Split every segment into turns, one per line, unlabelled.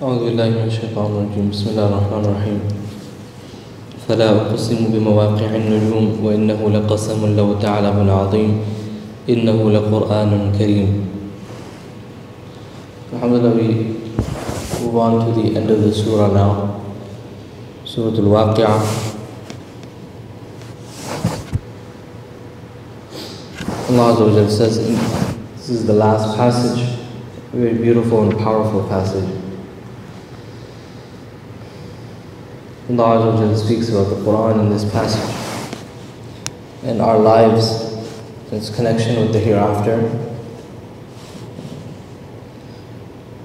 أعوذ بالله من الشيطان الرجيم بسم الله الرحمن الرحيم فلا أقسم بمواقع النجوم وإنه لقسم لو تعلمون عظيم إنه لقرآن كريم. Alhamdulillah, we move on to the end of the surah now, Surah Al-Waqiah. Allah Azza wa Jalla says, this is the last passage, a very beautiful and powerful passage. Allah Azza wa Jalla speaks about the Quran in this passage and our lives, its connection with the hereafter.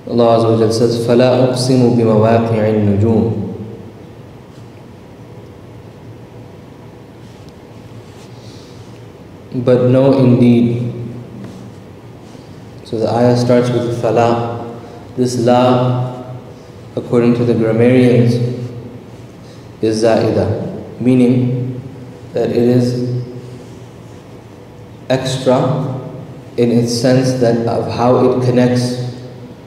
Allah Azza wa Jalla says, فَلَا أُقْسِمُ بِمَوَاقِعِ النُّجُومِ. But no, indeed. So the ayah starts with fala. This la, according to the grammarians, is za'ida, meaning that it is extra in its sense that of how it connects,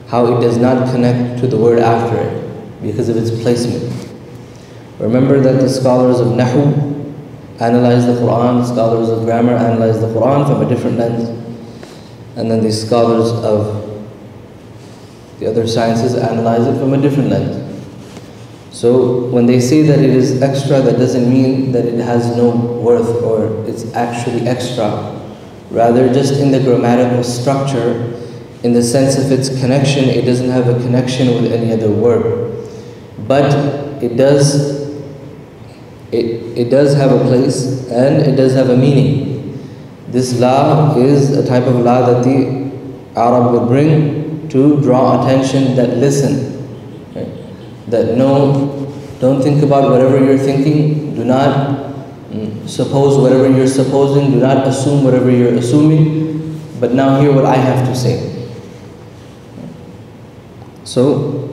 how it does not connect to the word after it because of its placement. Remember that the scholars of Nahu analyze the Quran, scholars of grammar analyze the Quran from a different lens, and then the scholars of the other sciences analyze it from a different lens. So when they say that it is extra, that doesn't mean that it has no worth or it's actually extra. Rather, just in the grammatical structure, in the sense of its connection, it doesn't have a connection with any other word. But it does have a place and it does have a meaning. This la is a type of la that the Arab would bring to draw attention that listen, right? That no, don't think about whatever you're thinking, do not suppose whatever you're supposing, do not assume whatever you're assuming, but now hear what I have to say. So,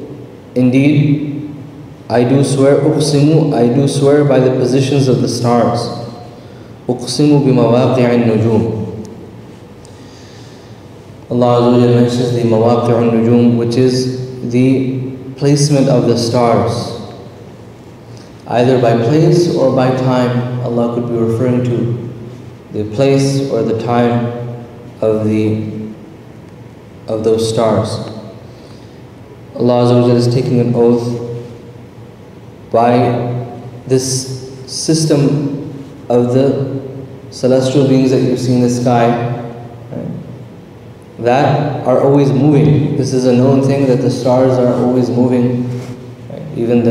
indeed, I do swear, uqsimu, I do swear by the positions of the stars. Uqsimu bimawaqi'i an-nujum. Allah Azza wa Jalla mentions the mawaqi'u an-nujum, which is the placement of the stars. Either by place or by time, Allah could be referring to the place or the time of those stars. Allah Azza wa Jalla is taking an oath by this system of the celestial beings that you see in the sky, right, that are always moving. This is a known thing that the stars are always moving. Right? Even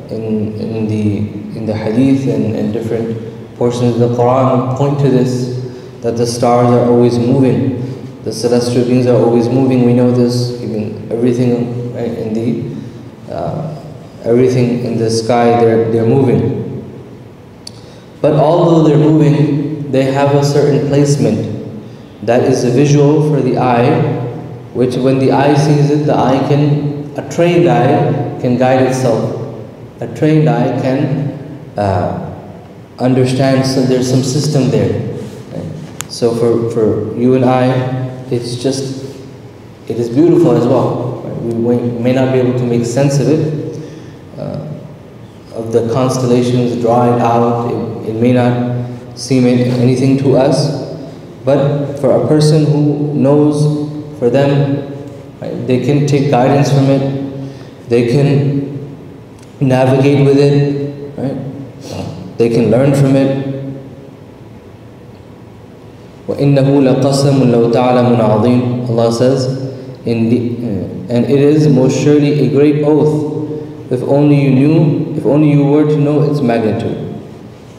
in the hadith and different portions of the Quran point to this, that the stars are always moving. The celestial beings are always moving. We know this. Even everything, right, everything in the sky, they're moving. But although they're moving, they have a certain placement that is a visual for the eye, which when the eye sees it, a trained eye can guide itself. A trained eye can understand, so there's some system there. Right? So for you and I, it is beautiful as well. Right? We may not be able to make sense of it, of the constellations, draw it out. It may not seem anything to us, but for a person who knows, for them, right, they can take guidance from it, they can navigate with it, right? They can learn from it. وَإِنَّهُ لَقَسَمٌ لَوْ تَعْلَمٌ عَظِيمٌ. Allah says, and it is most surely a great oath, if only you were to know its magnitude.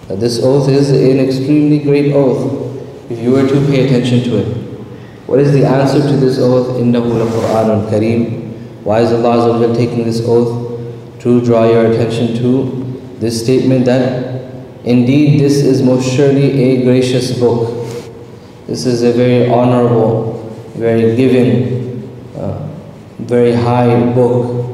This oath is an extremely great oath, if you were to pay attention to it. What is the answer to this oath? إِنَّهُ لَقُرْآنٌ كَرِيمٌ. Why is Allah Azza wa Jalla taking this oath? To draw your attention to this statement that indeed this is most surely a gracious book. This is a very honorable, very giving, very high book.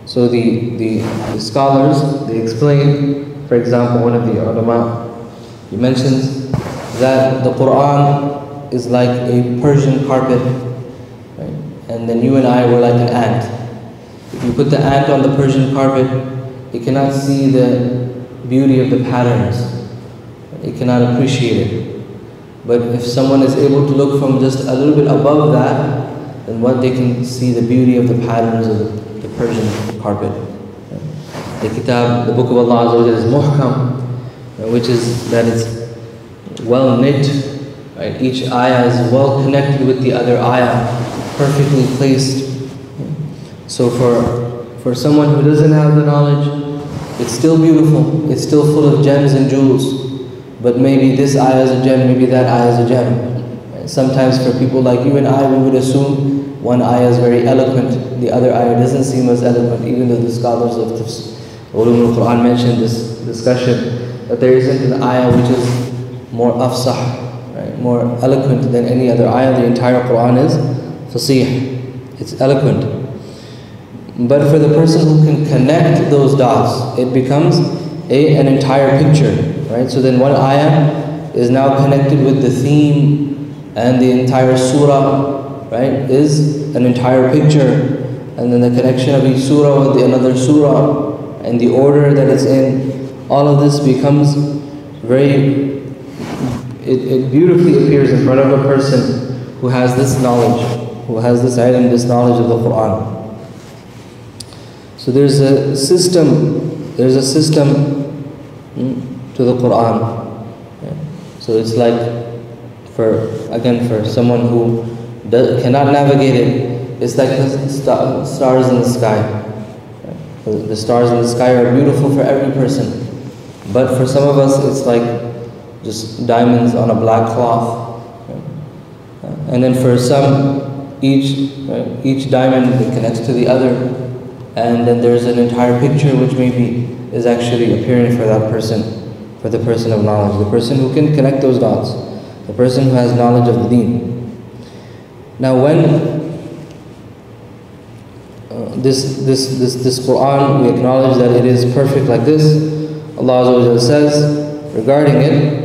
So the scholars, they explain, for example, one of the ulama, he mentions that the Quran is like a Persian carpet. Right? and then you and I were like an ant. If you put the ant on the Persian carpet, it cannot see the beauty of the patterns. It cannot appreciate it. But if someone is able to look from just a little bit above that, then what they can see the beauty of the patterns of the Persian carpet. The kitab, the book of Allah Azza wa Jalla is muhkam, which is that it's well knit. Right? Each ayah is well connected with the other ayah, perfectly placed. So for someone who doesn't have the knowledge, it's still beautiful, it's still full of gems and jewels. But maybe this ayah is a gem, maybe that ayah is a gem. Sometimes for people like you and I, we would assume one ayah is very eloquent, the other ayah doesn't seem as eloquent, even though the scholars of Ulum al-Quran mentioned this discussion, that there isn't an ayah which is more afsah, right, more eloquent than any other ayah. The entire Quran is fasih, it's eloquent. But for the person who can connect those dots, it becomes an entire picture, right? So then one ayah is now connected with the theme, and the entire surah, right, is an entire picture. And then the connection of each surah with another surah, and the order that it's in, all of this becomes it beautifully appears in front of a person who has this knowledge, who has this ilm, this knowledge of the Quran. So there's a system to the Quran. So it's like, for someone who cannot navigate it, it's like the stars in the sky. The stars in the sky are beautiful for every person, but for some of us it's like just diamonds on a black cloth. And then for some, each diamond connects to the other, and then there's an entire picture which maybe is actually appearing for that person, for the person of knowledge, the person who can connect those dots, the person who has knowledge of the deen. Now when this Quran, we acknowledge that it is perfect like this, Allah Azza wa Jalla says regarding it,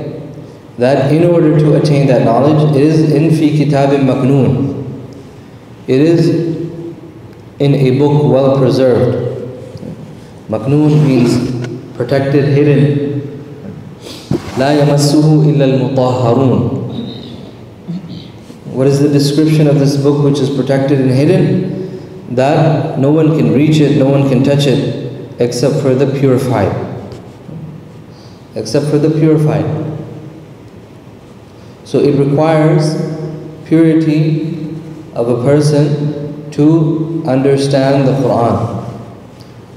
that in order to attain that knowledge, it is in fi kitabim maknoon. It is in a book well preserved. Maknoon means protected, hidden. La yamassuhu illa al-mutahharun. What is the description of this book which is protected and hidden? That no one can reach it, no one can touch it, except for the purified. Except for the purified. So it requires purity of a person to understand the Quran,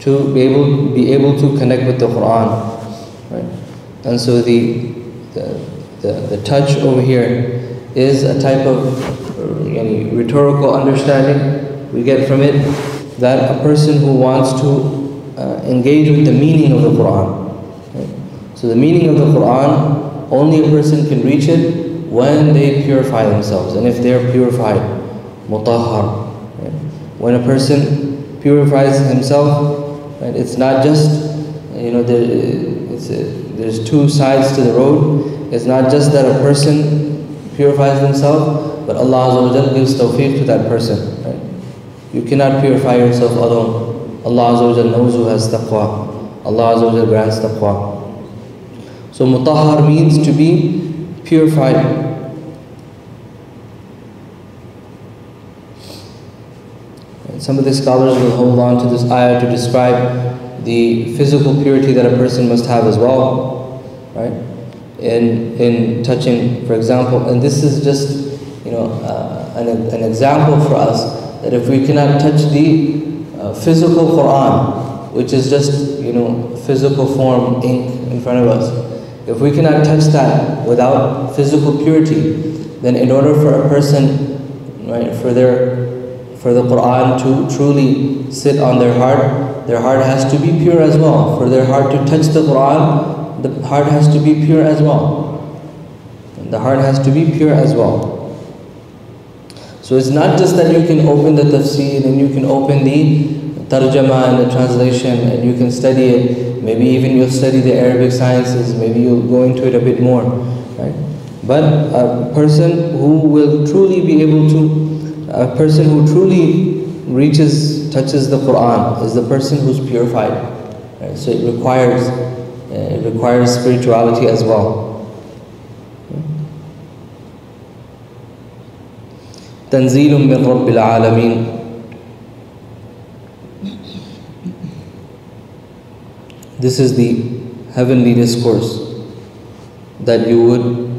to be able to connect with the Quran, right? And so the touch over here is a type of rhetorical understanding we get from it, that a person who wants to engage with the meaning of the Quran. Right? So the meaning of the Quran, only a person can reach it when they purify themselves, and if they are purified, mutahhar. Right? When a person purifies himself, right, it's not just, there's two sides to the road. It's not just that a person purifies himself, but Allah Azza wa Jalla gives tawfiq to that person. Right? You cannot purify yourself alone. Allah Azza wa Jalla knows who has taqwa. Allah Azza wa Jalla grants taqwa. So mutahhar means to be purified. And some of the scholars will hold on to this ayah to describe the physical purity that a person must have as well, right? In touching, for example, and this is just an example for us, that if we cannot touch the physical Quran, which is just physical form, ink in front of us, if we cannot touch that without physical purity, then in order for a person, right, for the Quran to truly sit on their heart has to be pure as well. For their heart to touch the Quran, the heart has to be pure as well. The heart has to be pure as well. So it's not just that you can open the tafsir and you can open the tarjama and the translation and you can study it. Maybe even you'll study the Arabic sciences, maybe you'll go into it a bit more, right? But a person who will truly be able to a person who truly touches the Quran is the person who's purified. Right? So it requires spirituality as well. تنزيل من رب العالمين. This is the heavenly discourse that you would.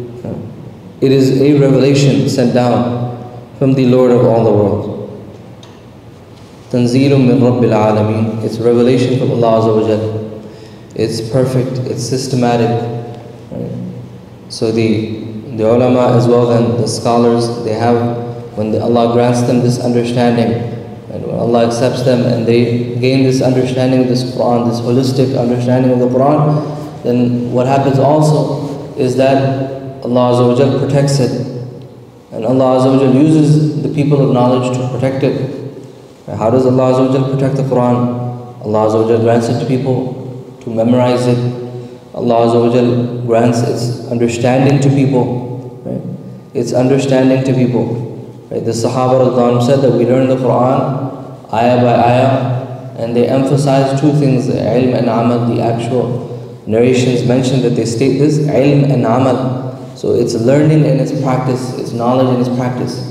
It is a revelation sent down from the Lord of all the world. تنزيل من رب العالمين. It's revelation from Allah Azza wa Jal. It's perfect. It's systematic. Right? So the ulama as well, and the scholars, they have, when Allah grants them this understanding, and when Allah accepts them and they gain this understanding of this Quran, this holistic understanding of the Quran, then what happens also is that Allah Azza wa Jal protects it, and Allah Azza wa Jal uses the people of knowledge to protect it. How does Allah Azza wa Jal protect the Quran? Allah Azza wa Jal grants it to people to memorize it. Allah Azza wa Jal grants its understanding to people. Right? Its understanding to people. Right? The Sahaba Radwan said that we learn the Quran ayah by ayah, and they emphasize two things: ilm and amal. The actual narrations mention that they state this: ilm and amal. So it's learning and it's practice, it's knowledge and it's practice.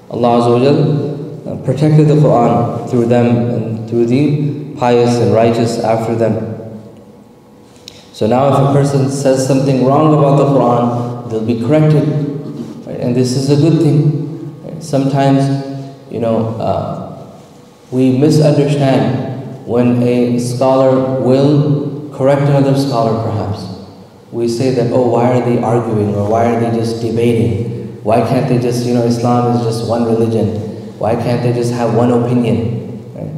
Allah Azza wa Jal protected the Quran through them and through the pious and righteous after them. So now if a person says something wrong about the Quran, they'll be corrected. Right? And this is a good thing. Right? Sometimes, we misunderstand when a scholar will correct another scholar perhaps. We say that, oh, why are they arguing, or why are they just debating? Why can't they just, Islam is just one religion. Why can't they just have one opinion? Right?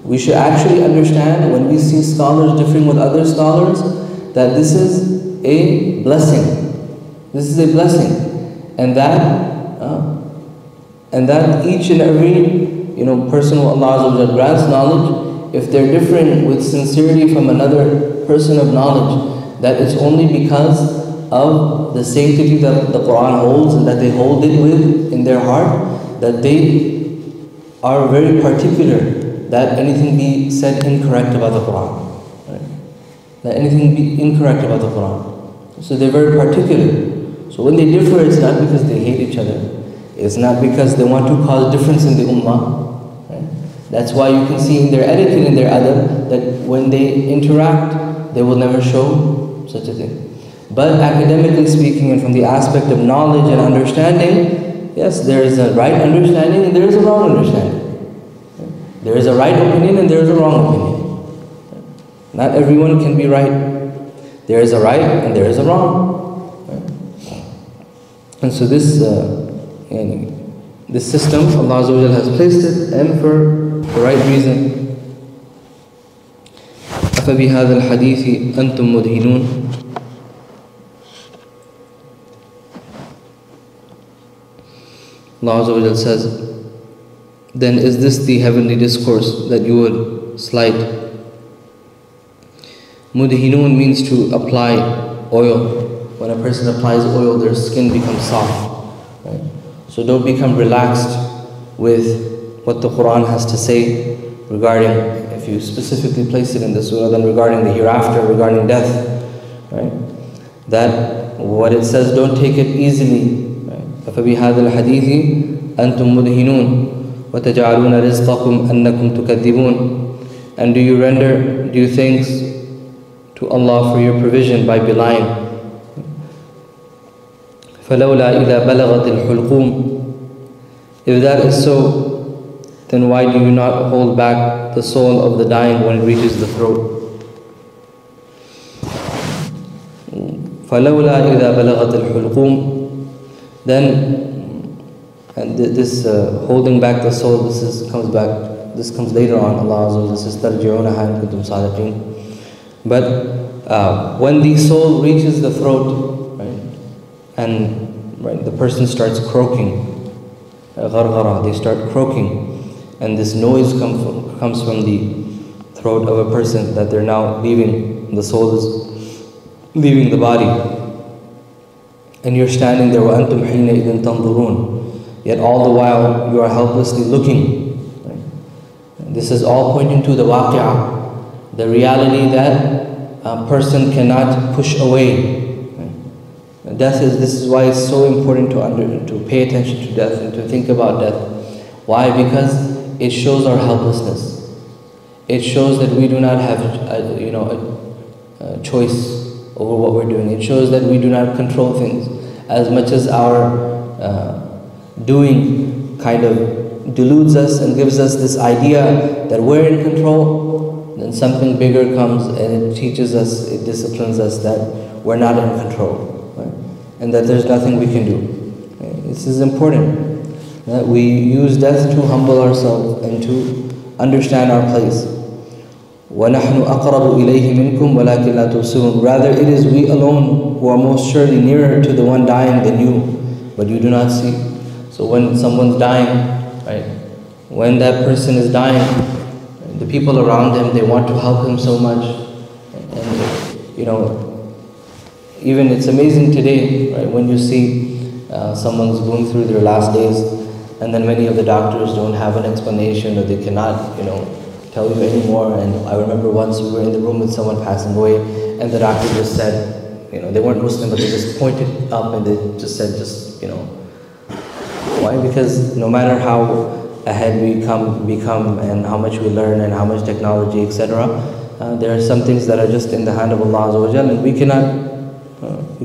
We should actually understand, when we see scholars differing with other scholars, that this is a blessing. This is a blessing. And that each and every person who Allah Azza wa Jalla grants knowledge, if they're different with sincerity from another person of knowledge, that it's only because of the sanctity that the Quran holds and that they hold it with in their heart, that they are very particular that anything be said incorrect about the Quran. Right? That anything be incorrect about the Quran. So they're very particular. So when they differ, it's not because they hate each other. It's not because they want to cause difference in the ummah. Right? That's why you can see in their etiquette, in their adab, that when they interact, they will never show such a thing. But academically speaking, and from the aspect of knowledge and understanding, yes, there is a right understanding and there is a wrong understanding. There is a right opinion and there is a wrong opinion. Not everyone can be right. There is a right and there is a wrong. And so this system, Allah Azza wa Jalla has placed it, and for the right reason. أَفَبِهَذَا الْحَدِيثِ أَنْتُمْ مُدْهِنُونَ. Allah Azza wa Jalla says, then is this the heavenly discourse that you would slight? Mudhinun means to apply oil. When a person applies oil, their skin becomes soft. Right? So don't become relaxed with what the Quran has to say regarding, if you specifically place it in the surah, then regarding the hereafter, regarding death. Right? That what it says, don't take it easily. أَفَبِهَذَا الْحَدِيثِ أَنْتُمْ مُدْهِنُونَ وَتَجْعَلُونَ رِزْقَكُمْ أَنَّكُمْ تُكَذِّبُونَ. And do you thanks to Allah for your provision by belying? فَلَوْلَا إِذَا بَلَغَتِ الْحُلْقُومِ. If that is so, then why do you not hold back the soul of the dying when it reaches the throat? فَلَوْلَا إِذَا بَلَغَتِ الْحُلْقُومِ. Then, and this holding back the soul, this comes later on. Allah Azza wa Jalla says, تَرْجِعُونَهَا إِن كُنتُمْ صَادِقِينَ. But when the soul reaches the throat, right, and the person starts croaking, gharghara, they start croaking, and this noise comes from the throat of a person that they're now leaving, the soul is leaving the body. And you're standing there, وَأَنْتُمْ حِينَئِذٍ تَنْظُرُونَ. yet all the while you are helplessly looking. Right? This is all pointing to the waqi'ah, the reality that a person cannot push away. Right? This is why it's so important to pay attention to death and to think about death. Why? Because it shows our helplessness. It shows that we do not have a choice over what we're doing. It shows that we do not control things. As much as our doing kind of deludes us and gives us this idea that we're in control, then something bigger comes and it teaches us, it disciplines us that we're not in control, right? And that there's nothing we can do. Right? This is important, that we use death to humble ourselves and to understand our place. وَنَحْنُ أَقْرَبُ إِلَيْهِ مِنْكُمْ وَلَكِنْ لَا تُبْصِرُونَ. Rather, it is we alone who are most surely nearer to the one dying than you, but you do not see. So when someone's dying, right, when that person is dying, the people around him, they want to help him so much. And even it's amazing today, right, when you see someone's going through their last days, and then many of the doctors don't have an explanation, or they cannot, tell you anymore. And I remember once we were in the room with someone passing away, and the doctor just said, they weren't Muslim, but they just pointed up and they just said, why? Because no matter how ahead we become and how much we learn and how much technology, etc., there are some things that are just in the hand of Allah Azza wa Jal, and we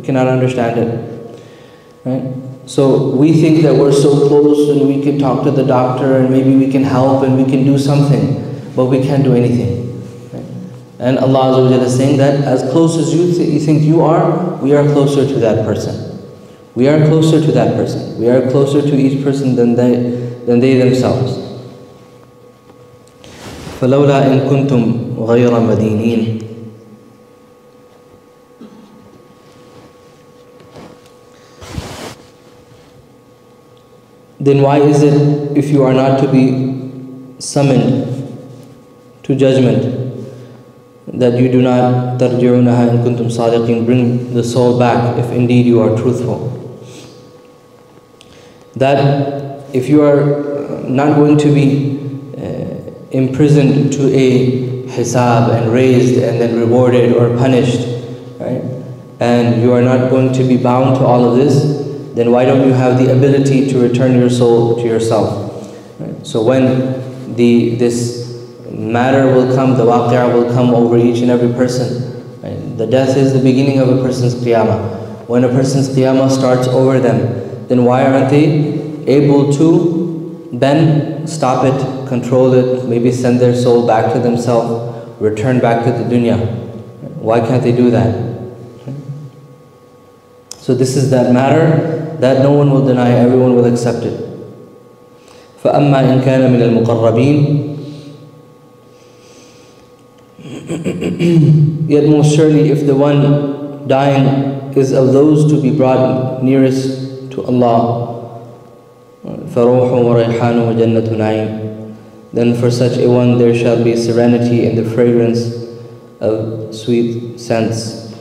cannot understand it, right? So we think that we're so close and we can talk to the doctor and maybe we can help and we can do something, but we can't do anything. Right? And Allah Azza wa Jalla is saying that as close as you think you are, we are closer to that person. We are closer to that person. We are closer to each person than they themselves. فَلَوْلَا إِن كُنْتُمْ غَيْرَ مَدِينِينَ. Then why is it, if you are not to be summoned to judgment, that you do not تَرْجِعُونَهَا إِن كُنْتُمْ صَادِقِينَ, bring the soul back if indeed you are truthful? That if you are not going to be imprisoned to a hisab and raised and then rewarded or punished, right? And you are not going to be bound to all of this, then why don't you have the ability to return your soul to yourself? Right? So when this matter will come, the waqi'ah will come over each and every person. Right? The death is the beginning of a person's qiyamah. When a person's qiyamah starts over them, then why aren't they able to then stop it, control it, maybe send their soul back to themselves, return back to the dunya? Why can't they do that? So this is that matter that no one will deny, everyone will accept it. فَأَمَّا إِن كَانَ مِنَ الْمُقَرَّبِينَ. Yet most surely if the one dying is of those to be brought nearest to Allah, فَرُوحٌ وَرَيْحَانٌ وَجَنَّةُ نَعِيمٌ, then for such a one there shall be serenity and the fragrance of sweet scents,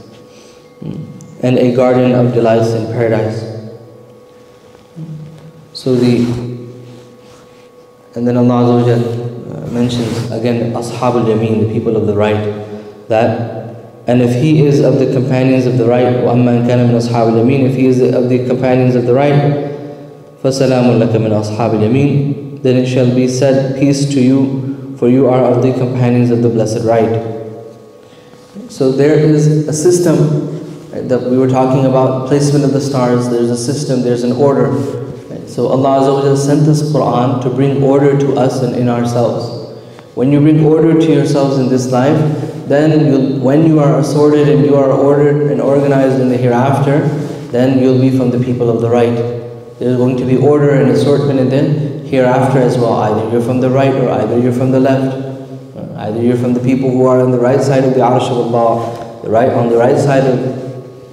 and a garden of delights in paradise. And then Allah Azza wa Jal mentions again Ashabul Yameen, the people of the right, and if he is of the companions of the right, وَأَمَّا إِن كَانَ مِنْ أَصْحَابِ الْيَمِينِ, if he is of the companions of the right, فَسَلَامٌ لَكَ مِنْ أَصْحَابِ الْيَمِينِ, then it shall be said, peace to you, for you are of the companions of the blessed right. So there is a system that we were talking about, placement of the stars. There's a system, there's an order. So Allah Azza wa Jalla sent this Quran to bring order to us and in ourselves. When you bring order to yourselves in this life, then when you are assorted and you are ordered and organized in the hereafter, then you'll be from the people of the right. There's going to be order and assortment in the hereafter as well. Either you're from the right or either you're from the left. Either you're from the people who are on the right side of the Arsh of Allah, on the right side of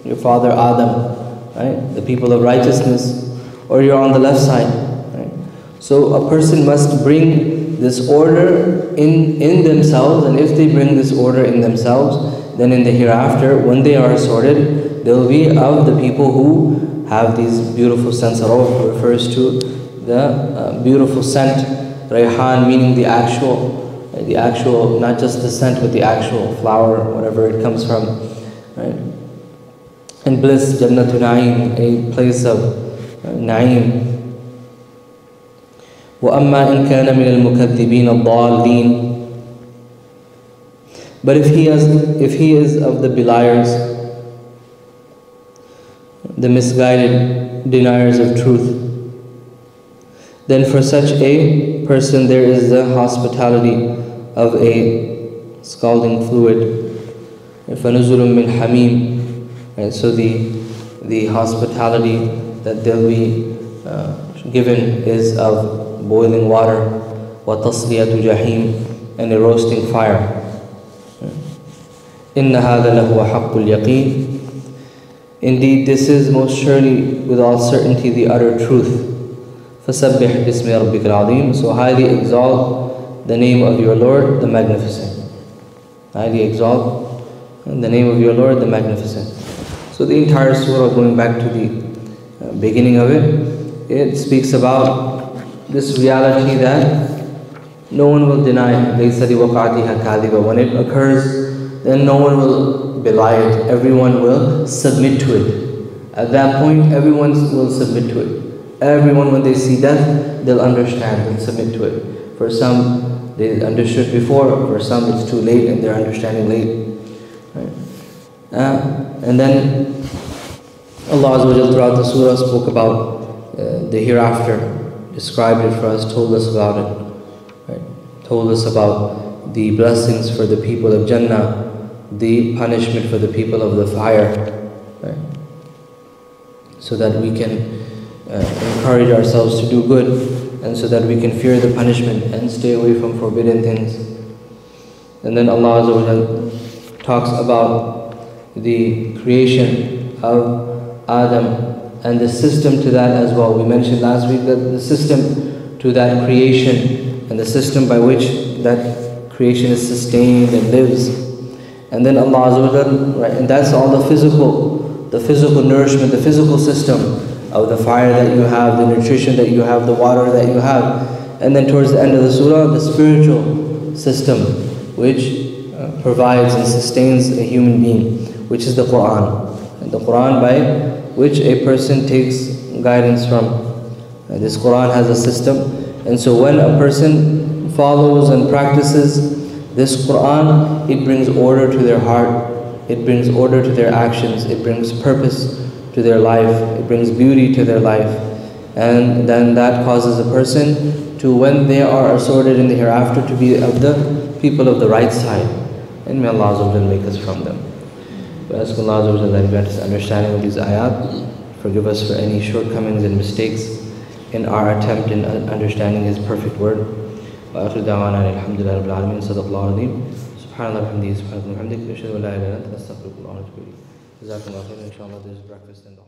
your father Adam, right? The people of righteousness, or you're on the left side. Right? So a person must bring this order in themselves, and if they bring this order in themselves, then in the hereafter, when they are assorted, they will be of the people who have these beautiful sense. Ruh refers to the beautiful scent. Rayhan meaning the actual, not just the scent, but the actual flower, whatever it comes from, right? And bliss, Jannatu Na'im, a place of Na'im. وَأَمَّا إِن كَانَ مِنَ الْمُكَذِّبِينَ الضَّالِّينَ. But if he is of the beliers, the misguided deniers of truth, then for such a person there is the hospitality of a scalding fluid. فَنُزُلٌ مِّنْ حَمِيمٍ. And so the hospitality that they'll be given is of boiling water, وَتَصْلِيَةُ جَحِيمٍ, and a roasting fire. إِنَّ هَذَا لَهُوَ حَقُّ الْيَقِينِ. Indeed, this is most surely, with all certainty, the utter truth. فَسَبِّحْ بِاسْمِ رَبِّكَ الْعَظِيمِ. So highly exalt the name of your Lord, the Magnificent. Highly exalt the name of your Lord, the Magnificent. So the entire surah, going back to the beginning of it, it speaks about this reality that no one will deny. لَيْسَ لِوَقَعَتِهَا كَاذِبَةٌ. When it occurs, then no one will belie it. Everyone will submit to it. At that point, everyone will submit to it. Everyone, when they see death, they'll understand and submit to it. For some, they understood before. For some, it's too late and they're understanding late. Right? And then Allah Azza wa Jalla throughout the surah spoke about the hereafter, described it for us, told us about it, right? Told us about the blessings for the people of Jannah, the punishment for the people of the fire, right? So that we can encourage ourselves to do good, and so that we can fear the punishment and stay away from forbidden things. And then Allah Azza wa Jalla talks about the creation of Adam and the system to that as well. We mentioned last week that the system to that creation and the system by which that creation is sustained and lives. And then Allah Azza wa Jalla, right, and that's all the physical nourishment, the physical system of the fire that you have, the nutrition that you have, the water that you have. And then towards the end of the surah, the spiritual system which provides and sustains a human being, which is the Quran. And the Quran by which a person takes guidance from. This Quran has a system, and so when a person follows and practices this Quran, it brings order to their heart, it brings order to their actions, it brings purpose to their life, it brings beauty to their life, and then that causes a person to, when they are assorted in the hereafter, to be of the people of the right side. And may Allah Azza wa Jalla make us from them. We ask Allah Azza wa Jalla that grant us understanding of these ayat, forgive us for any shortcomings and mistakes in our attempt in understanding His perfect word. Wa akhiru da'wana alhamdulillahi rabbil alamin. Sadaqallahu al-azim. Subhanallah wa bihamdihi, subhanallahi wa bihamdihi, ashhadu an la ilaha illa anta, astaghfiruka wa atubu ilayk. Jazakumullahu khairan. Inshallah there's breakfast in the